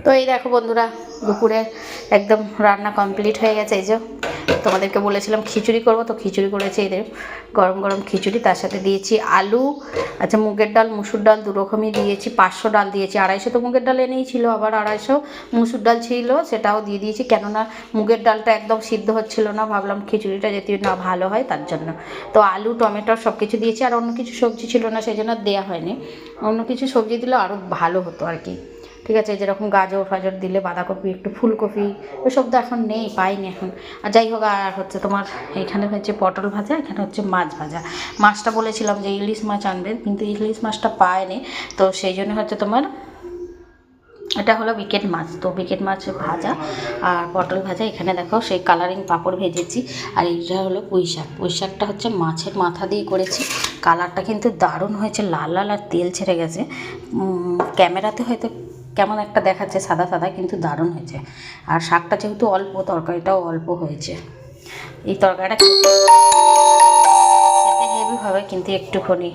তো এই দেখো বন্ধুরা, দুপুরে একদম রান্না কমপ্লিট হয়ে গেছে। এই যে তোমাদেরকে বলেছিলাম খিচুড়ি করব, তো খিচুড়ি করেছি। এদের গরম গরম খিচুড়ি, তার সাথে দিয়েছি আলু, আচ্ছা মুগের ডাল মুসুর ডাল দু রকমই দিয়েছি, 500 ডাল দিয়েছি। 250 তো মুগের ডাল এনেই ছিল, আবার 250 মুসুর ডাল ছিল, সেটাও দিয়ে দিয়েছি। কেননা মুগের ডালটা একদম সিদ্ধ হচ্ছিল না, ভাবলাম খিচুড়িটা যদি না ভালো হয় তার জন্য। তো আলু টমেটো সব কিছু দিয়েছি, আর অন্য কিছু সবজি ছিল না সেই জন্য দেওয়া হয়নি। অন্য কিছু সবজি দিলে আরও ভালো হতো আর কি। ঠিক আছে, যেরকম গাজর ফাজর দিলে, বাঁধাকপি, একটু ফুলকপি, ওসব তো এখন নেই, পাইনি এখন। আর যাই হোক, আর হচ্ছে তোমার এখানে হচ্ছে পটল ভাজা, এখানে হচ্ছে মাছ ভাজা। মাছটা বলেছিলাম যে ইলিশ মাছ আনবে, কিন্তু ইলিশ মাছটা পায়নি, তো সেই জন্য হচ্ছে তোমার এটা হলো বিকেট মাছ। তো বিকেট মাছ ভাজা আর পটল ভাজা। এখানে দেখো সেই কালারিং পাঁপড় ভেজেছি। আর এইটা হলো পুঁই শাক। পুঁই শাকটা হচ্ছে মাছের মাথা দিয়ে করেছি। কালারটা কিন্তু দারুণ হয়েছে, লাল লাল আর তেল ছেড়ে গেছে। ক্যামেরাতে হয়তো কেমন একটা দেখাচ্ছে সাদা সাদা, কিন্তু দারুণ হয়েছে। আর শাকটা যেহেতু অল্প, তরকারিটাও অল্প হয়েছে। এই তরকারিটা খেতে হেভি হবে, কিন্তু একটুখানি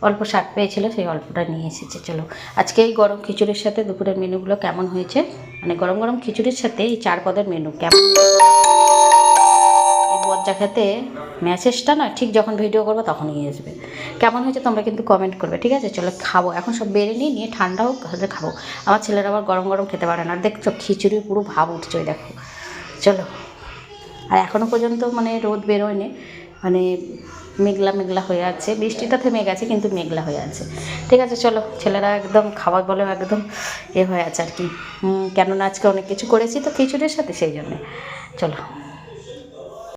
অল্প শাক পেয়েছিল, সেই অল্পটা নিয়ে এসেছে। চলো আজকে এই গরম খিচুড়ির সাথে দুপুরের মেনুগুলো কেমন হয়েছে, মানে গরম গরম খিচুড়ির সাথে এই 4 পদের মেনু কেমন। এই বজ্জা খেতে মেসেজটা না ঠিক যখন ভিডিও করবো তখনই আসবে। কেমন হয়েছে তোমরা কিন্তু কমেন্ট করবে, ঠিক আছে? চলো খাবো, এখন সব বেড়ে নিয়ে ঠান্ডা হোক তাহলে খাবো। আমার ছেলেরা আবার গরম গরম খেতে পারে না। আর দেখছো খিচুড়ি পুরো ভাব উঠছে, ওই দেখো। চলো, আর এখনও পর্যন্ত মানে রোদ বেরোয়নি, মানে মেঘলা মেঘলা হয়ে আছে। বৃষ্টিটা থেমে গেছে, কিন্তু মেঘলা হয়ে আছে। ঠিক আছে, চলো। ছেলেরা একদম খাবার বলে একদম হয়ে আছে আর কি। কেননা আজকে অনেক কিছু করেছি তো খিচুড়ির সাথে, সেই জন্যে। চলো।